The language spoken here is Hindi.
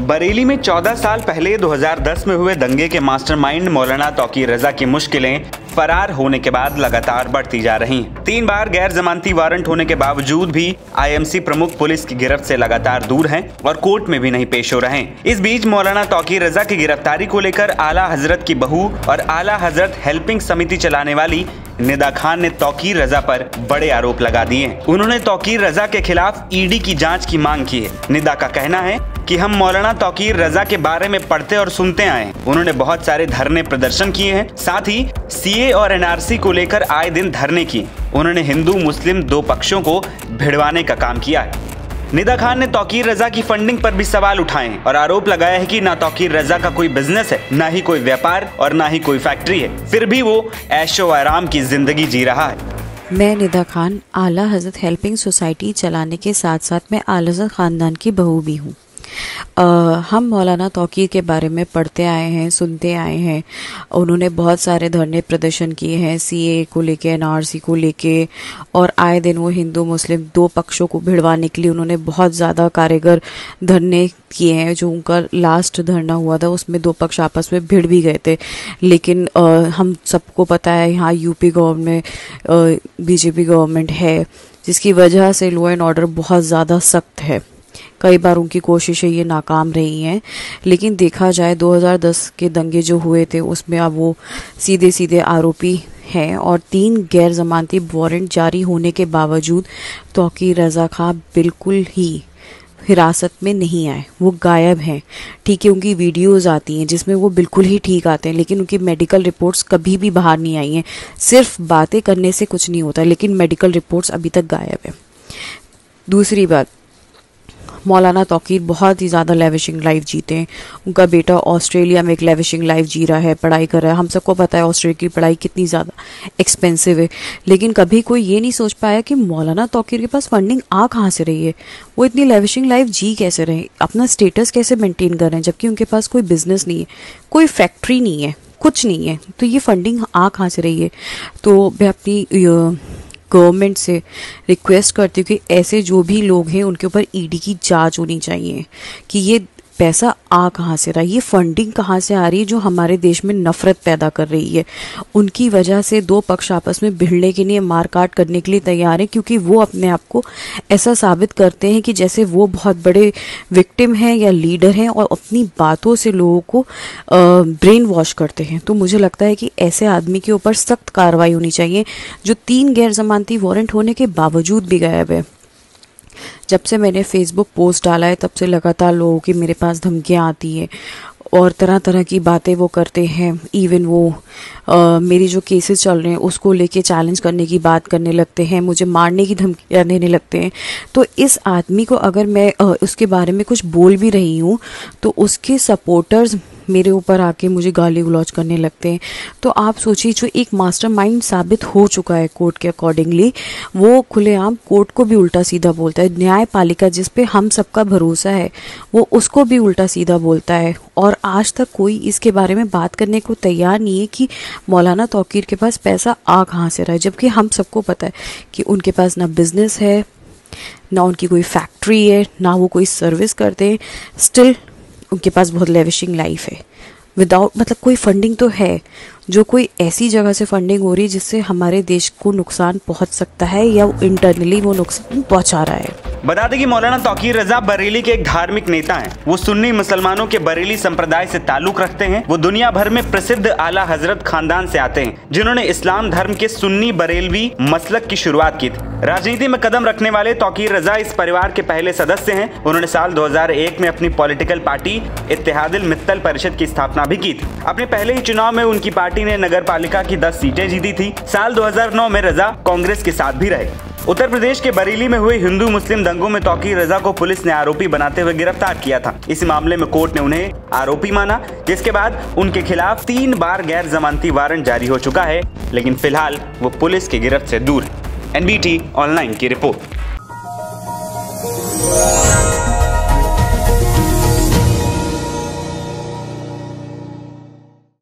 बरेली में 14 साल पहले 2010 में हुए दंगे के मास्टरमाइंड मौलाना तौकीर रजा की मुश्किलें फरार होने के बाद लगातार बढ़ती जा रही हैं। 3 बार गैर जमानती वारंट होने के बावजूद भी आईएमसी प्रमुख पुलिस की गिरफ्त से लगातार दूर हैं और कोर्ट में भी नहीं पेश हो रहे हैं। इस बीच मौलाना तौकीर रजा की गिरफ्तारी को लेकर आला हजरत की बहू और आला हजरत हेल्पिंग समिति चलाने वाली निदा खान ने तौकीर रजा पर बड़े आरोप लगा दिए हैं। उन्होंने तौकीर रजा के खिलाफ ईडी की जांच की मांग की है। निदा का कहना है कि हम मौलाना तौकीर रजा के बारे में पढ़ते और सुनते आए हैं। उन्होंने बहुत सारे धरने प्रदर्शन किए हैं, साथ ही सीए और एनआरसी को लेकर आए दिन धरने किए। उन्होंने हिंदू मुस्लिम 2 पक्षों को भिड़वाने का काम किया है। निदा खान ने तौकीर रजा की फंडिंग पर भी सवाल उठाए हैं और आरोप लगाया है कि ना तौकीर रजा का कोई बिजनेस है, ना ही कोई व्यापार और ना ही कोई फैक्ट्री है, फिर भी वो ऐशो आराम की जिंदगी जी रहा है। मैं निदा खान आला हजरत हेल्पिंग सोसाइटी चलाने के साथ साथ मैं आला हजरत ख़ानदान की बहू भी हूँ। हम मौलाना तौकीर के बारे में पढ़ते आए हैं, सुनते आए हैं। उन्होंने बहुत सारे धरने प्रदर्शन किए हैं सीए को लेके, एनआरसी को लेके, और आए दिन वो हिंदू मुस्लिम 2 पक्षों को भिड़वाने के लिए उन्होंने बहुत ज़्यादा कारगर धरने किए हैं। जो उनका लास्ट धरना हुआ था उसमें 2 पक्ष आपस में भिड़ भी गए थे, लेकिन हम सबको पता है यहाँ यूपी गवर्नमेंट बीजेपी गवर्नमेंट है, जिसकी वजह से लॉ एंड ऑर्डर बहुत ज़्यादा सख्त है। कई बार उनकी कोशिशें ये नाकाम रही हैं, लेकिन देखा जाए 2010 के दंगे जो हुए थे उसमें अब वो सीधे सीधे आरोपी हैं और 3 गैर जमानती वारंट जारी होने के बावजूद तौकीर रजा खान बिल्कुल ही हिरासत में नहीं आए। वो गायब हैं। ठीक है, उनकी वीडियोस आती हैं जिसमें वो बिल्कुल ही ठीक आते हैं, लेकिन उनकी मेडिकल रिपोर्ट्स कभी भी बाहर नहीं आई हैं। सिर्फ बातें करने से कुछ नहीं होता, लेकिन मेडिकल रिपोर्ट्स अभी तक गायब है। दूसरी बात, मौलाना तौकीर बहुत ही ज़्यादा लेविशिंग लाइफ जीते हैं। उनका बेटा ऑस्ट्रेलिया में एक लेविशिंग लाइफ जी रहा है, पढ़ाई कर रहा है। हम सबको पता है ऑस्ट्रेलिया की पढ़ाई कितनी ज़्यादा एक्सपेंसिव है, लेकिन कभी कोई ये नहीं सोच पाया कि मौलाना तौकीर के पास फंडिंग आ कहाँ से रही है, वो इतनी लेविशिंग लाइफ जी कैसे रहे, अपना स्टेटस कैसे मेंटेन कर रहे हैं, जबकि उनके पास कोई बिजनेस नहीं है, कोई फैक्ट्री नहीं है, कुछ नहीं है। तो ये फंडिंग आ कहाँ से रही है? तो मैं अपनी गवर्नमेंट से रिक्वेस्ट करती हूँ कि ऐसे जो भी लोग हैं उनके ऊपर ईडी की जांच होनी चाहिए कि ये पैसा आ कहाँ से रहा है, ये फंडिंग कहाँ से आ रही है जो हमारे देश में नफरत पैदा कर रही है। उनकी वजह से 2 पक्ष आपस में भिड़ने के लिए, मारकाट करने के लिए तैयार हैं, क्योंकि वो अपने आप को ऐसा साबित करते हैं कि जैसे वो बहुत बड़े विक्टिम हैं या लीडर हैं और अपनी बातों से लोगों को ब्रेन वॉश करते हैं। तो मुझे लगता है कि ऐसे आदमी के ऊपर सख्त कार्रवाई होनी चाहिए जो 3 गैर जमानती वारंट होने के बावजूद भी गायब है। जब से मैंने फेसबुक पोस्ट डाला है तब से लगातार लोगों की मेरे पास धमकियाँ आती हैं और तरह तरह की बातें वो करते हैं। इवन वो मेरी जो केसेस चल रहे हैं उसको लेके चैलेंज करने की बात करने लगते हैं, मुझे मारने की धमकियाँ देने लगते हैं। तो इस आदमी को अगर मैं उसके बारे में कुछ बोल भी रही हूँ तो उसके सपोर्टर्स मेरे ऊपर आके मुझे गाली गलौज करने लगते हैं। तो आप सोचिए, जो एक मास्टरमाइंड साबित हो चुका है कोर्ट के अकॉर्डिंगली, वो खुलेआम कोर्ट को भी उल्टा सीधा बोलता है। न्यायपालिका जिस पे हम सबका भरोसा है वो उसको भी उल्टा सीधा बोलता है, और आज तक कोई इसके बारे में बात करने को तैयार नहीं है कि मौलाना तौकीर के पास पैसा आ कहाँ से रहा है। जबकि हम सबको पता है कि उनके पास ना बिजनेस है, ना उनकी कोई फैक्ट्री है, ना वो कोई सर्विस करते हैं, स्टिल उनके पास बहुत लेविशिंग लाइफ है। विदाउट मतलब कोई फंडिंग तो है, जो कोई ऐसी जगह से फंडिंग हो रही है जिससे हमारे देश को नुकसान पहुंच सकता है या इंटरनली वो नुकसान पहुंचा रहा है। बता दें कि मौलाना तौकीर रजा बरेली के एक धार्मिक नेता हैं। वो सुन्नी मुसलमानों के बरेली संप्रदाय से ताल्लुक रखते हैं। वो दुनिया भर में प्रसिद्ध आला हजरत खानदान से आते हैं, जिन्होंने इस्लाम धर्म के सुन्नी बरेलवी मसलक की शुरुआत की थी। राजनीति में कदम रखने वाले तौकीर रजा इस परिवार के पहले सदस्य हैं। उन्होंने साल 2001 में अपनी पॉलिटिकल पार्टी इत्तेहादुल मित्तल परिषद की स्थापना भी की थी। अपने पहले ही चुनाव में उनकी पार्टी ने नगर पालिका की 10 सीटें जीती थी। साल 2009 में रजा कांग्रेस के साथ भी रहे। उत्तर प्रदेश के बरेली में हुए हिंदू मुस्लिम दंगों में तौकीर रजा को पुलिस ने आरोपी बनाते हुए गिरफ्तार किया था। इस मामले में कोर्ट ने उन्हें आरोपी माना, जिसके बाद उनके खिलाफ 3 बार गैर जमानती वारंट जारी हो चुका है, लेकिन फिलहाल वो पुलिस की गिरफ्त से दूर है। NBT ऑनलाइन की रिपोर्ट।